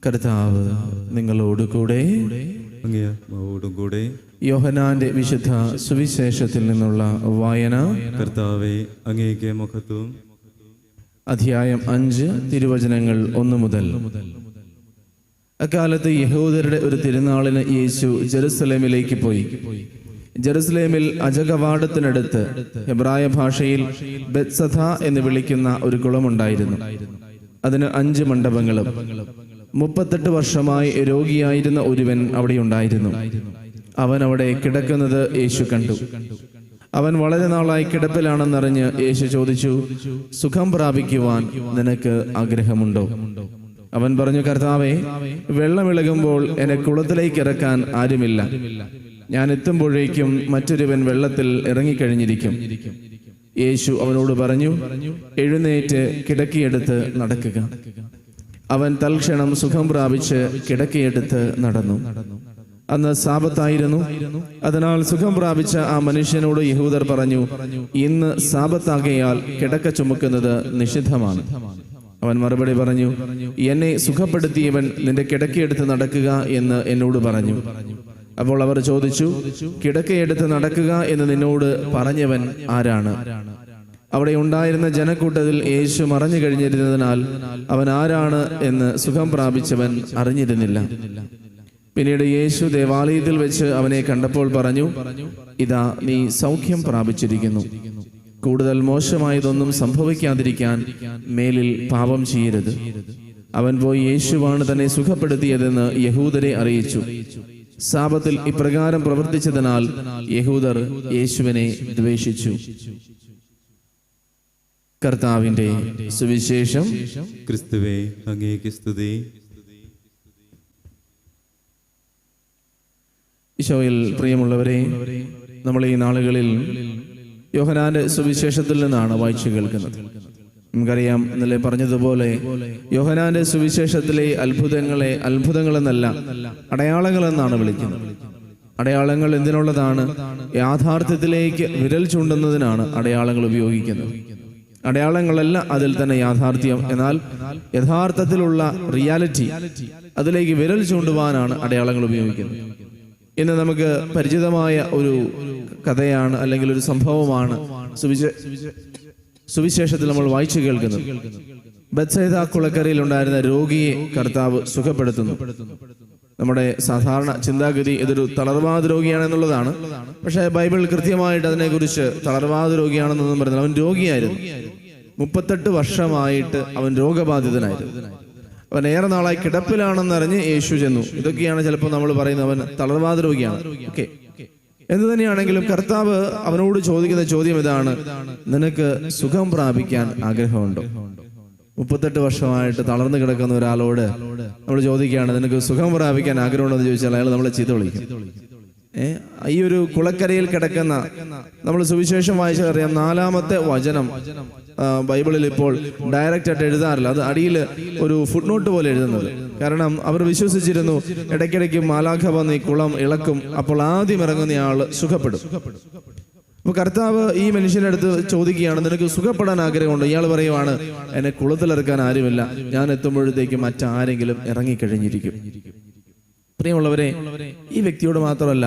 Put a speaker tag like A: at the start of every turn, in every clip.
A: കർത്താവ് നിങ്ങളോടുകൂടെ. യോഹന്നാന്റെ വിശുദ്ധ സുവിശേഷത്തിൽ നിന്നുള്ള വായന.
B: കർത്താവേ, അങ്ങേക്ക് മഹത്വം.
A: അധ്യായം 5, തിരുവചനങ്ങൾ 1 മുതൽ. അക്കാലത്ത് യഹൂദരുടെ ഒരു തിരുനാളിന് യേശു ജെറുസലേമിലേക്ക് പോയി. ജെറുസലേമിൽ അജകവാടത്തിനടുത്ത് ഹെബ്രായ ഭാഷയിൽ ബെത്സദ എന്ന് വിളിക്കുന്ന ഒരു കുളമുണ്ടായിരുന്നു. അതിന് 5 മണ്ഡപങ്ങളും. 38 വർഷമായി രോഗിയായിരുന്ന ഒരുവൻ അവിടെ ഉണ്ടായിരുന്നു. അവൻ അവിടെ കിടക്കുന്നത് യേശു കണ്ടു. അവൻ വളരെ നാളായി കിടപ്പിലാണെന്നറിഞ്ഞ് യേശു ചോദിച്ചു, സുഖം പ്രാപിക്കുവാൻ നിനക്ക് ആഗ്രഹമുണ്ടോ? അവൻ പറഞ്ഞു, കർത്താവേ, വെള്ളമിളകുമ്പോൾ എന്നെ കുളത്തിലേക്ക് ഇറക്കാൻ ആരുമില്ല. ഞാൻ എത്തുമ്പോഴേക്കും മറ്റൊരുവൻ വെള്ളത്തിൽ ഇറങ്ങിക്കഴിഞ്ഞിരിക്കും. യേശു അവനോട് പറഞ്ഞു, എഴുന്നേറ്റ് കിടക്കിയെടുത്ത് നടക്കുക. അവൻ തൽക്ഷണം സുഖം പ്രാപിച്ച് കിടക്കിയെടുത്ത് നടന്നു. അന്ന് സാബത്തായിരുന്നു. അതിനാൽ സുഖം പ്രാപിച്ച ആ മനുഷ്യനോട് യഹൂദർ പറഞ്ഞു, ഇന്ന് സാബത്താകയാൽ കിടക്ക ചുമക്കുന്നത് നിഷിദ്ധമാണ്. അവൻ മറുപടി പറഞ്ഞു, എന്നെ സുഖപ്പെടുത്തിയവൻ നിന്റെ കിടക്കയെടുത്ത് നടക്കുക എന്ന് എന്നോട് പറഞ്ഞു. അപ്പോൾ അവർ ചോദിച്ചു, കിടക്കയെടുത്ത് നടക്കുക എന്ന് നിന്നോട് പറഞ്ഞവൻ ആരാണ്? അവിടെ ഉണ്ടായിരുന്ന ജനക്കൂട്ടത്തിൽ യേശു മറഞ്ഞു കഴിഞ്ഞിരുന്നതിനാൽ അവൻ ആരാണ് എന്ന് സുഖം പ്രാപിച്ചവൻ അറിഞ്ഞിരുന്നില്ല. പിന്നീട് യേശു ദേവാലയത്തിൽ വെച്ച് അവനെ കണ്ടപ്പോൾ പറഞ്ഞു, ഇതാ, നീ സൗഖ്യം പ്രാപിച്ചിരിക്കുന്നു. കൂടുതൽ മോശമായതൊന്നും സംഭവിക്കാതിരിക്കാൻ മേലിൽ പാപം ചെയ്യരുത്. അവൻ പോയി യേശുവാണ് തന്നെ സുഖപ്പെടുത്തിയതെന്ന് യഹൂദരെ അറിയിച്ചു. സാബത്തിൽ ഇപ്രകാരം പ്രവർത്തിച്ചതിനാൽ യഹൂദർ യേശുവിനെ ദ്വേഷിച്ചു. കർത്താവിന്റെ സുവിശേഷം.
B: ക്രിസ്തുവേ, അങ്ങേക്ക് സ്തുതി.
A: ഈശോയിൽ പ്രിയമുള്ളവരെ, നമ്മൾ ഈ നാളുകളിൽ യോഹന്നാന്റെ സുവിശേഷത്തിൽ നിന്നാണ് വായിച്ചു കേൾക്കുന്നത്. നമുക്കറിയാം, ഇന്നലെ പറഞ്ഞതുപോലെ യോഹന്നാന്റെ സുവിശേഷത്തിലെ അത്ഭുതങ്ങളെന്നല്ല, അടയാളങ്ങളെന്നാണ് വിളിക്കുന്നത്. അടയാളങ്ങൾ എന്തിനുള്ളതാണ്? യാഥാർത്ഥ്യത്തിലേക്ക് വിരൽ ചൂണ്ടുന്നതിനാണ് അടയാളങ്ങൾ ഉപയോഗിക്കുന്നത്. അടയാളങ്ങളല്ല അതിൽ തന്നെ യാഥാർത്ഥ്യം. എന്നാൽ യഥാർത്ഥത്തിലുള്ള റിയാലിറ്റി, അതിലേക്ക് വിരൽ ചൂണ്ടുവാനാണ് അടയാളങ്ങൾ ഉപയോഗിക്കുന്നത്. ഇന്ന് നമുക്ക് പരിചിതമായ ഒരു കഥയാണ്, അല്ലെങ്കിൽ ഒരു സംഭവമാണ് സുവിശേഷത്തിൽ നമ്മൾ വായിച്ചു കേൾക്കുന്നത്. ബത്സൈദ കുളക്കരയിൽ ഉണ്ടായിരുന്ന രോഗിയെ കർത്താവ് സുഖപ്പെടുത്തുന്നു. നമ്മുടെ സാധാരണ ചിന്താഗതി ഇതൊരു തളർവാദ രോഗിയാണെന്നുള്ളതാണ്. പക്ഷേ ബൈബിൾ കൃത്യമായിട്ട് അതിനെക്കുറിച്ച് തളർവാദ രോഗിയാണെന്നൊന്നും പറയുന്നത്. അവൻ രോഗിയായിരുന്നു. 38 വർഷമായിട്ട് അവൻ രോഗബാധിതനായിരുന്നു. അവൻ ഏറെ നാളായി കിടപ്പിലാണെന്നറിഞ്ഞ് യേശു ചെന്നു. ഇതൊക്കെയാണ് ചിലപ്പോൾ നമ്മൾ പറയുന്നത്, അവൻ തളർവാദ രോഗിയാണ്. ഓക്കെ, എന്തു തന്നെയാണെങ്കിലും കർത്താവ് അവനോട് ചോദിക്കുന്ന ചോദ്യം ഇതാണ്, നിനക്ക് സുഖം പ്രാപിക്കാൻ ആഗ്രഹമുണ്ടോ? 38 വർഷമായിട്ട് തളർന്നു കിടക്കുന്ന ഒരാളോട് നമ്മൾ ചോദിക്കുകയാണ്, നിനക്ക് സുഖം പ്രാപിക്കാൻ ആഗ്രഹമുണ്ടോ എന്ന് ചോദിച്ചാൽ അയാൾ നമ്മളെ ചീത്ത വിളിക്കും. ഈ ഒരു കുളക്കരയിൽ കിടക്കുന്ന, നമ്മൾ സുവിശേഷം വായിച്ചറിയാം, 4-ാമത്തെ വചനം ബൈബിളിൽ ഇപ്പോൾ ഡയറക്റ്റ് ആയിട്ട് എഴുതാറില്ല. അത് അടിയിൽ ഒരു ഫുട് നോട്ട് പോലെ എഴുതുന്നത്. കാരണം അവർ വിശ്വസിച്ചിരുന്നു, ഇടയ്ക്കിടയ്ക്ക് മാലാഖ വന്ന് ഈ കുളം ഇളക്കും, അപ്പോൾ ആദ്യം ഇറങ്ങുന്നയാൾ സുഖപ്പെടും. അപ്പൊ കർത്താവ് ഈ മനുഷ്യന്റെ അടുത്ത് ചോദിക്കുകയാണ്, നിനക്ക് സുഖപ്പെടാൻ ആഗ്രഹമുണ്ടോ? ഇയാൾ പറയുവാണ്, എന്നെ കുളത്തിലിറക്കാൻ ആരുമില്ല, ഞാൻ എത്തുമ്പോഴത്തേക്ക് മറ്റാരെങ്കിലും ഇറങ്ങിക്കഴിഞ്ഞിരിക്കും. പ്രിയമുള്ളവരെ, ഈ വ്യക്തിയോട് മാത്രമല്ല,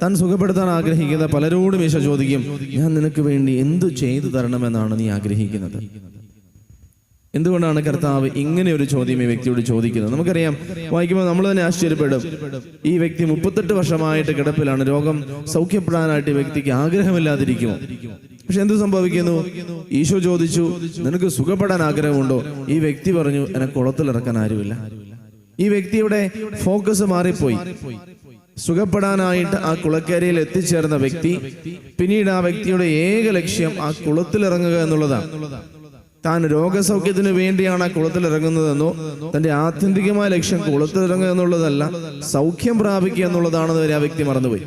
A: താൻ സുഖപ്പെടുത്താൻ ആഗ്രഹിക്കുന്ന പലരോടും യേശു ചോദിക്കും, ഞാൻ നിനക്ക് വേണ്ടി എന്തു ചെയ്തു തരണമെന്നാണ് നീ ആഗ്രഹിക്കുന്നത്? എന്തുകൊണ്ടാണ് കർത്താവ് ഇങ്ങനെ ഒരു ചോദ്യം ഈ വ്യക്തിയോട് ചോദിക്കുന്നത്? നമുക്കറിയാം, വായിക്കുമ്പോൾ നമ്മൾ തന്നെ ആശ്ചര്യപ്പെടും. ഈ വ്യക്തി 38 വർഷമായിട്ട് കിടപ്പിലാണ്. രോഗം സൗഖ്യപ്പെടാനായിട്ട് ഈ വ്യക്തിക്ക് ആഗ്രഹമില്ലാതിരിക്കുമോ? പക്ഷെ എന്ത് സംഭവിക്കുന്നു? ഈശോ ചോദിച്ചു, നിനക്ക് സുഖപ്പെടാൻ ആഗ്രഹമുണ്ടോ? ഈ വ്യക്തി പറഞ്ഞു, എന്നെ കുളത്തിലിറക്കാൻ ആരുമില്ല. ഈ വ്യക്തിയുടെ ഫോക്കസ് മാറിപ്പോയി. സുഖപ്പെടാനായിട്ട് ആ കുളക്കരയിൽ എത്തിച്ചേർന്ന വ്യക്തി, പിന്നീട് ആ വ്യക്തിയുടെ ഏക ലക്ഷ്യം ആ കുളത്തിലിറങ്ങുക എന്നുള്ളതാണ്. താൻ രോഗസൗഖ്യത്തിന് വേണ്ടിയാണ് ആ കുളത്തിലിറങ്ങുന്നതെന്നോ, തന്റെ ആത്യന്തികമായ ലക്ഷ്യം കുളത്തിലിറങ്ങുക എന്നുള്ളതല്ല, സൗഖ്യം പ്രാപിക്കുക എന്നുള്ളതാണെന്ന് വരെ ആ വ്യക്തി മറന്നുപോയി.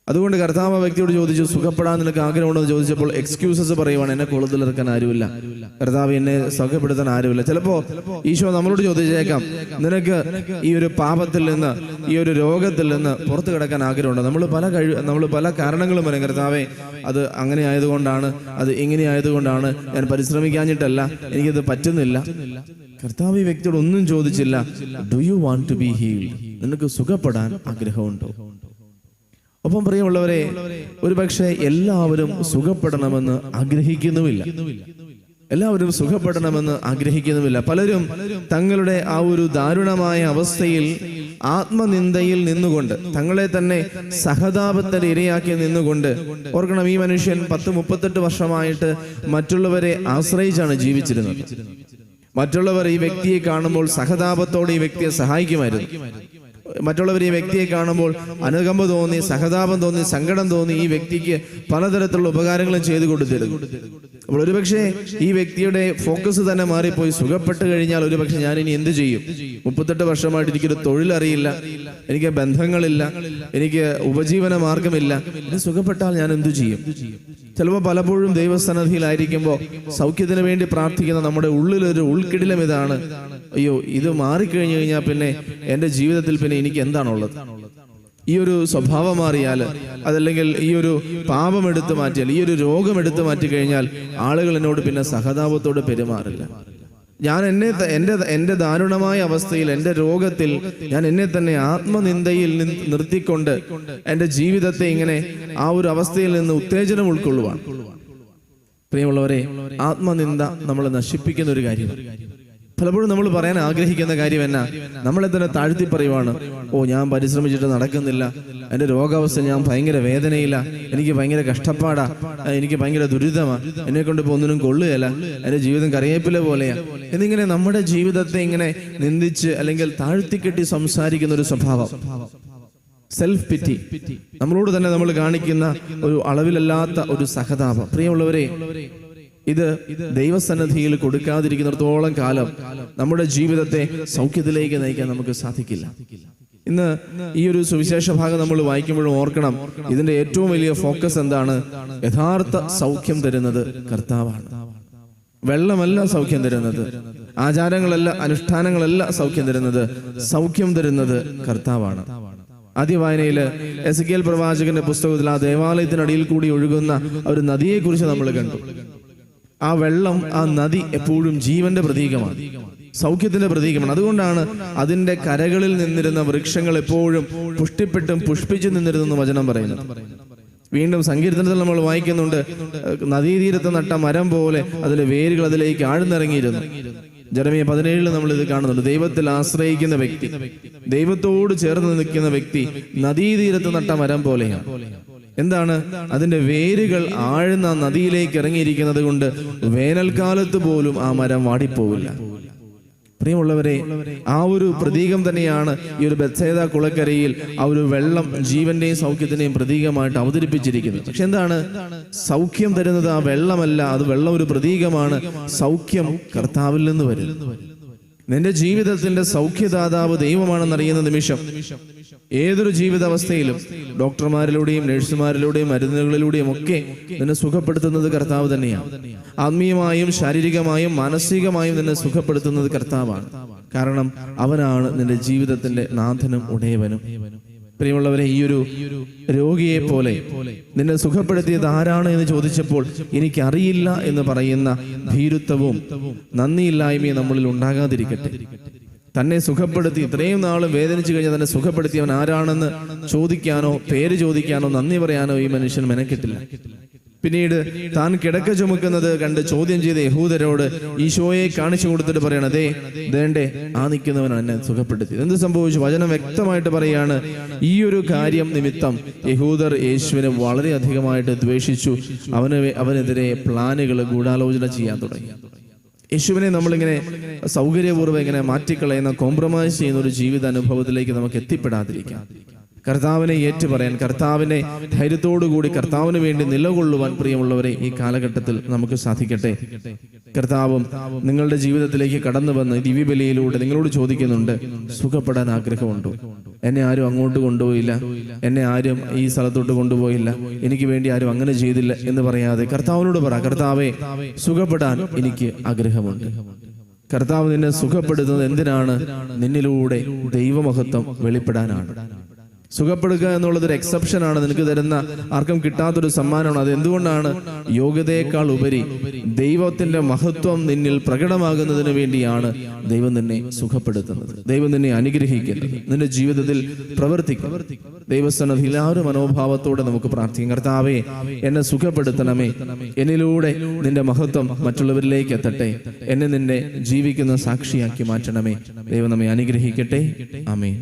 A: അതുകൊണ്ട് കർത്താവ് ആ വ്യക്തിയോട് ചോദിച്ചു, സുഖപ്പെടാൻ നിനക്ക് ആഗ്രഹമുണ്ടെന്ന് ചോദിച്ചപ്പോൾ എക്സ്ക്യൂസസ് പറയുവാണ്, എന്നെ കുളത്തിലിറക്കാൻ ആരുമില്ല, കർത്താവ് എന്നെ സുഖപ്പെടുത്താൻ ആരുമില്ല. ചിലപ്പോ ഈശോ നമ്മളോട് ചോദിച്ചേക്കാം, നിനക്ക് ഈ ഒരു പാപത്തിൽ നിന്ന്, ഈ ഒരു രോഗത്തിൽ നിന്ന് പുറത്തു കിടക്കാൻ ആഗ്രഹമുണ്ട്. നമ്മൾ പല കാരണങ്ങളും പറയും, കർത്താവേ, അത് അങ്ങനെ ആയതുകൊണ്ടാണ്, അത് ഇങ്ങനെ ആയതുകൊണ്ടാണ്, ഞാൻ പരിശ്രമിക്കാഞ്ഞിട്ടല്ല, എനിക്കത് പറ്റുന്നില്ല. കർത്താവ് ഈ വ്യക്തിയോട് ഒന്നും ചോദിച്ചില്ല. Do you want to be healed? നിനക്ക് സുഖപ്പെടാൻ ആഗ്രഹമുണ്ടോ? ഒപ്പം പ്രിയമുള്ളവരെ, ഒരുപക്ഷെ എല്ലാവരും സുഖപ്പെടണമെന്ന് ആഗ്രഹിക്കുന്നുമില്ല. എല്ലാവരും സുഖപ്പെടണമെന്ന് ആഗ്രഹിക്കുന്നുമില്ല. പലരും തങ്ങളുടെ ആ ഒരു ദാരുണമായ അവസ്ഥയിൽ ആത്മനിന്ദയിൽ നിന്നുകൊണ്ട്, തങ്ങളെ തന്നെ സഹതാപത്തിന് ഇരയാക്കി നിന്നുകൊണ്ട്, ഓർക്കണം, ഈ മനുഷ്യൻ 10-38 വർഷമായിട്ട് മറ്റുള്ളവരെ ആശ്രയിച്ചാണ് ജീവിച്ചിരുന്നത്. മറ്റുള്ളവർ ഈ വ്യക്തിയെ കാണുമ്പോൾ സഹതാപത്തോടെ ഈ വ്യക്തിയെ സഹായിക്കുമായിരുന്നു. മറ്റുള്ളവർ ഈ വ്യക്തിയെ കാണുമ്പോൾ അനുകമ്പ തോന്നി, സഹതാപം തോന്നി, സങ്കടം തോന്നി ഈ വ്യക്തിക്ക് പലതരത്തിലുള്ള ഉപകാരങ്ങളും ചെയ്തു കൊടുത്തിരുന്നു. അപ്പോൾ ഒരുപക്ഷെ ഈ വ്യക്തിയുടെ ഫോക്കസ് തന്നെ മാറിപ്പോയി. സുഖപ്പെട്ട് കഴിഞ്ഞാൽ ഒരുപക്ഷെ ഞാൻ ഇനി എന്ത് ചെയ്യും? 38 വർഷമായിട്ട് എനിക്കൊരു തൊഴിലറിയില്ല, എനിക്ക് ബന്ധങ്ങളില്ല, എനിക്ക് ഉപജീവന മാർഗമില്ല. ഇത് സുഖപ്പെട്ടാൽ ഞാൻ എന്തു ചെയ്യും? ചിലപ്പോൾ പലപ്പോഴും ദൈവസന്നിധിയിലായിരിക്കുമ്പോൾ സൗഖ്യത്തിന് വേണ്ടി പ്രാർത്ഥിക്കുന്ന നമ്മുടെ ഉള്ളിലൊരു ഉൾക്കിടിലം ഇതാണ്: അയ്യോ, ഇത് മാറിക്കഴിഞ്ഞു കഴിഞ്ഞാൽ പിന്നെ എൻ്റെ ജീവിതത്തിൽ പിന്നെ എനിക്ക് എന്താണുള്ളത്? ഈ ഒരു സ്വഭാവം മാറിയാൽ, അതല്ലെങ്കിൽ ഈ ഒരു പാപം എടുത്തു മാറ്റിയാൽ, ഈ ഒരു രോഗം എടുത്തു മാറ്റി കഴിഞ്ഞാൽ ആളുകൾ എന്നോട് പിന്നെ സഹതാപത്തോട് പെരുമാറില്ല. ഞാൻ എൻ്റെ ദാരുണമായ അവസ്ഥയിൽ, എൻ്റെ രോഗത്തിൽ ഞാൻ എന്നെ തന്നെ ആത്മനിന്ദയിൽ നിർത്തിക്കൊണ്ട് എൻ്റെ ജീവിതത്തെ ഇങ്ങനെ ആ ഒരു അവസ്ഥയിൽ നിന്ന് ഉത്തേജനം ഉൾക്കൊള്ളുവാൻ. പ്രിയമുള്ളവരെ, ആത്മനിന്ദ നമ്മൾ നശിപ്പിക്കുന്ന ഒരു കാര്യമാണ്. പലപ്പോഴും നമ്മൾ പറയാൻ ആഗ്രഹിക്കുന്ന കാര്യം എന്നാ? നമ്മളെ തന്നെ താഴ്ത്തി പറയുവാണ്. ഓ, ഞാൻ പരിശ്രമിച്ചിട്ട് നടക്കുന്നില്ല, എൻ്റെ രോഗാവസ്ഥ, ഞാൻ ഭയങ്കര വേദനയില്ല, എനിക്ക് ഭയങ്കര കഷ്ടപ്പാടാ, എനിക്ക് ഭയങ്കര ദുരിതമാണ്, എന്നെ കൊണ്ട് ഇപ്പോൾ ഒന്നിനും കൊള്ളുകയല്ല, എൻ്റെ ജീവിതം കറിവേപ്പില പോലെയാ എന്നിങ്ങനെ നമ്മുടെ ജീവിതത്തെ ഇങ്ങനെ നിന്ദിച്ച് അല്ലെങ്കിൽ താഴ്ത്തിക്കെട്ടി സംസാരിക്കുന്ന ഒരു സ്വഭാവം, സെൽഫ് പിറ്റി, നമ്മളോട് തന്നെ നമ്മൾ കാണിക്കുന്ന ഒരു അളവിലല്ലാത്ത ഒരു സഹതാപം. പ്രിയമുള്ളവരെ, ഇത് ദൈവസന്നിധിയിൽ കൊടുക്കാതിരിക്കുന്നിടത്തോളം കാലം നമ്മുടെ ജീവിതത്തെ സൗഖ്യത്തിലേക്ക് നയിക്കാൻ നമുക്ക് സാധിക്കില്ല. ഇന്ന് ഈ ഒരു സുവിശേഷ ഭാഗം നമ്മൾ വായിക്കുമ്പോഴും ഓർക്കണം, ഇതിന്റെ ഏറ്റവും വലിയ ഫോക്കസ് എന്താണ്? യഥാർത്ഥ സൗഖ്യം തരുന്നത് കർത്താവാണ്. വെള്ളമല്ല സൗഖ്യം തരുന്നത്, ആചാരങ്ങളല്ല, അനുഷ്ഠാനങ്ങളല്ല സൗഖ്യം തരുന്നത്. സൗഖ്യം തരുന്നത് കർത്താവാണ്. ആദ്യ വായനയില് എസെക്കിയേൽ പ്രവാചകന്റെ പുസ്തകത്തിൽ ആ ദേവാലയത്തിനടിയിൽ കൂടി ഒഴുകുന്ന ഒരു നദിയെക്കുറിച്ച് നമ്മൾ കണ്ടു. ആ വെള്ളം, ആ നദി എപ്പോഴും ജീവന്റെ പ്രതീകമാണ്, സൗഖ്യത്തിന്റെ പ്രതീകമാണ്. അതുകൊണ്ടാണ് അതിന്റെ കരകളിൽ നിന്നിരുന്ന വൃക്ഷങ്ങൾ എപ്പോഴും പുഷ്ടിപ്പെട്ടും പുഷ്പിച്ചു നിന്നിരുന്നെന്ന് വചനം പറയുന്നത്. വീണ്ടും സങ്കീർത്തനത്തിൽ നമ്മൾ വായിക്കുന്നുണ്ട്, നദീതീരത്ത് നട്ട മരം പോലെ അതിലെ വേരുകൾ അതിലേക്ക് ആഴ്ന്നിറങ്ങിയിരുന്നു. ജെറമ്യ 17 നമ്മൾ ഇത് കാണുന്നുണ്ട്. ദൈവത്തിൽ ആശ്രയിക്കുന്ന വ്യക്തി, ദൈവത്തോട് ചേർന്ന് നിൽക്കുന്ന വ്യക്തി നദീതീരത്ത് നട്ട മരം പോലെയാണ്. എന്താണ്? അതിന്റെ വേരുകൾ ആഴ്ന്ന നദിയിലേക്ക് ഇറങ്ങിയിരിക്കുന്നത് കൊണ്ട് വേനൽക്കാലത്ത് പോലും ആ മരം വാടിപ്പോവില്ല. പ്രിയമുള്ളവരെ, ആ ഒരു പ്രതീകം തന്നെയാണ് ഈ ഒരു ബെത്സേദ കുളക്കരയിൽ ആ ഒരു വെള്ളം ജീവന്റെയും സൗഖ്യത്തിന്റെയും പ്രതീകമായിട്ട് അവതരിപ്പിച്ചിരിക്കുന്നത്. പക്ഷെ എന്താണ്? സൗഖ്യം തരുന്നത് ആ വെള്ളമല്ല, അത് വെള്ളം ഒരു പ്രതീകമാണ്. സൗഖ്യം കർത്താവിൽ നിന്ന് വരും. നിന്റെ ജീവിതത്തിന്റെ സൗഖ്യദാതാവ് ദൈവമാണെന്നറിയുന്ന നിമിഷം ഏതൊരു ജീവിതാവസ്ഥയിലും ഡോക്ടർമാരിലൂടെയും നഴ്സുമാരിലൂടെയും മരുന്നുകളിലൂടെയും ഒക്കെ നിന്നെ സുഖപ്പെടുത്തുന്നത് കർത്താവ് തന്നെയാണ്. ആത്മീയമായും ശാരീരികമായും മാനസികമായും നിന്നെ സുഖപ്പെടുത്തുന്നത് കർത്താവാണ്. കാരണം അവനാണ് നിന്റെ ജീവിതത്തിന്റെ നാഥനും ഉടയവനും. പ്രിയമുള്ളവരെ, ഈ ഒരു രോഗിയെ പോലെ നിന്നെ സുഖപ്പെടുത്തിയത് ആരാണ് എന്ന് ചോദിച്ചപ്പോൾ എനിക്കറിയില്ല എന്ന് പറയുന്ന ഭീരുത്വവും നന്ദിയില്ലായ്മയും നമ്മളിൽ ഉണ്ടാകാതിരിക്കട്ടെ. തന്നെ സുഖപ്പെടുത്തി ഇത്രയും നാളും വേദനിച്ചു കഴിഞ്ഞാൽ തന്നെ സുഖപ്പെടുത്തിയവൻ ആരാണെന്ന് ചോദിക്കാനോ പേര് ചോദിക്കാനോ നന്ദി പറയാനോ ഈ മനുഷ്യൻ മെനക്കെട്ടില്ല. പിന്നീട് താൻ കിടക്ക ചുമക്കുന്നത് കണ്ട് ചോദ്യം ചെയ്ത യഹൂദരോട് ഈശോയെ കാണിച്ചു കൊടുത്തിട്ട് പറയണം, അതേ ദേണ്ടേ ആ നിൽക്കുന്നവനാണ് എന്നെ സുഖപ്പെടുത്തിയത്. എന്ത് സംഭവിച്ചു? വചനം വ്യക്തമായിട്ട് പറയാണ്, ഈ ഒരു കാര്യം നിമിത്തം യഹൂദർ യേശുവിനെ വളരെയധികമായിട്ട് ദ്വേഷിച്ചു. അവനെതിരെ പ്ലാനുകൾ ഗൂഢാലോചന ചെയ്യാൻ തുടങ്ങി. യേശുവിനെ നമ്മളിങ്ങനെ സൗകര്യപൂർവ്വം ഇങ്ങനെ മാറ്റിക്കളയുന്ന, കോംപ്രമൈസ് ചെയ്യുന്ന ഒരു ജീവിത അനുഭവത്തിലേക്ക് നമുക്ക് എത്തിപ്പെടാതിരിക്കാം. കർത്താവിനെ ഏറ്റുപറയാൻ, കർത്താവിനെ ധൈര്യത്തോടുകൂടി കർത്താവിന് വേണ്ടി നിലകൊള്ളുവാൻ പ്രിയമുള്ളവരെ ഈ കാലഘട്ടത്തിൽ നമുക്ക് സാധിക്കട്ടെ. കർത്താവും നിങ്ങളുടെ ജീവിതത്തിലേക്ക് കടന്നു വന്ന് ദിവ്യബലിയിലൂടെ നിങ്ങളോട് ചോദിക്കുന്നുണ്ട്, സുഖപ്പെടാൻ ആഗ്രഹമുണ്ടോ? എന്നെ ആരും അങ്ങോട്ട് കൊണ്ടുപോയില്ല, എന്നെ ആരും ഈ സ്ഥലത്തോട്ട് കൊണ്ടുപോയില്ല, എനിക്ക് വേണ്ടി ആരും അങ്ങനെ ചെയ്തില്ല എന്ന് പറയാതെ കർത്താവിനോട് പറ, കർത്താവെ സുഖപ്പെടാൻ എനിക്ക് ആഗ്രഹമുണ്ട്. കർത്താവ് നിന്നെ സുഖപ്പെടുത്തുന്നത് എന്തിനാണ്? നിന്നിലൂടെ ദൈവമഹത്വം വെളിപ്പെടാനാണ്. സുഖപ്പെടുക എന്നുള്ളത് ഒരു എക്സെപ്ഷനാണ്, നിനക്ക് തരുന്ന ആർക്കും കിട്ടാത്തൊരു സമ്മാനമാണ്. അത് എന്തുകൊണ്ടാണ്? യോഗ്യതയേക്കാൾ ഉപരി ദൈവത്തിന്റെ മഹത്വം നിന്നിൽ പ്രകടമാകുന്നതിന് വേണ്ടിയാണ് ദൈവം നിന്നെ സുഖപ്പെടുത്തുന്നത്. ദൈവം നിന്നെ അനുഗ്രഹിക്കുന്നത്, നിന്റെ ജീവിതത്തിൽ പ്രവർത്തിക്കും. ദൈവസന്നിധിയിൽ ആ ഒരു മനോഭാവത്തോടെ നമുക്ക് പ്രാർത്ഥിക്കാം. കർത്താവേ, എന്നെ സുഖപ്പെടുത്തണമേ, എന്നിലൂടെ നിന്റെ മഹത്വം മറ്റുള്ളവരിലേക്ക് എത്തട്ടെ, എന്നെ നിന്നെ ജീവിക്കുന്ന സാക്ഷിയാക്കി മാറ്റണമേ. ദൈവം നമ്മെ അനുഗ്രഹിക്കട്ടെ. ആമേൻ.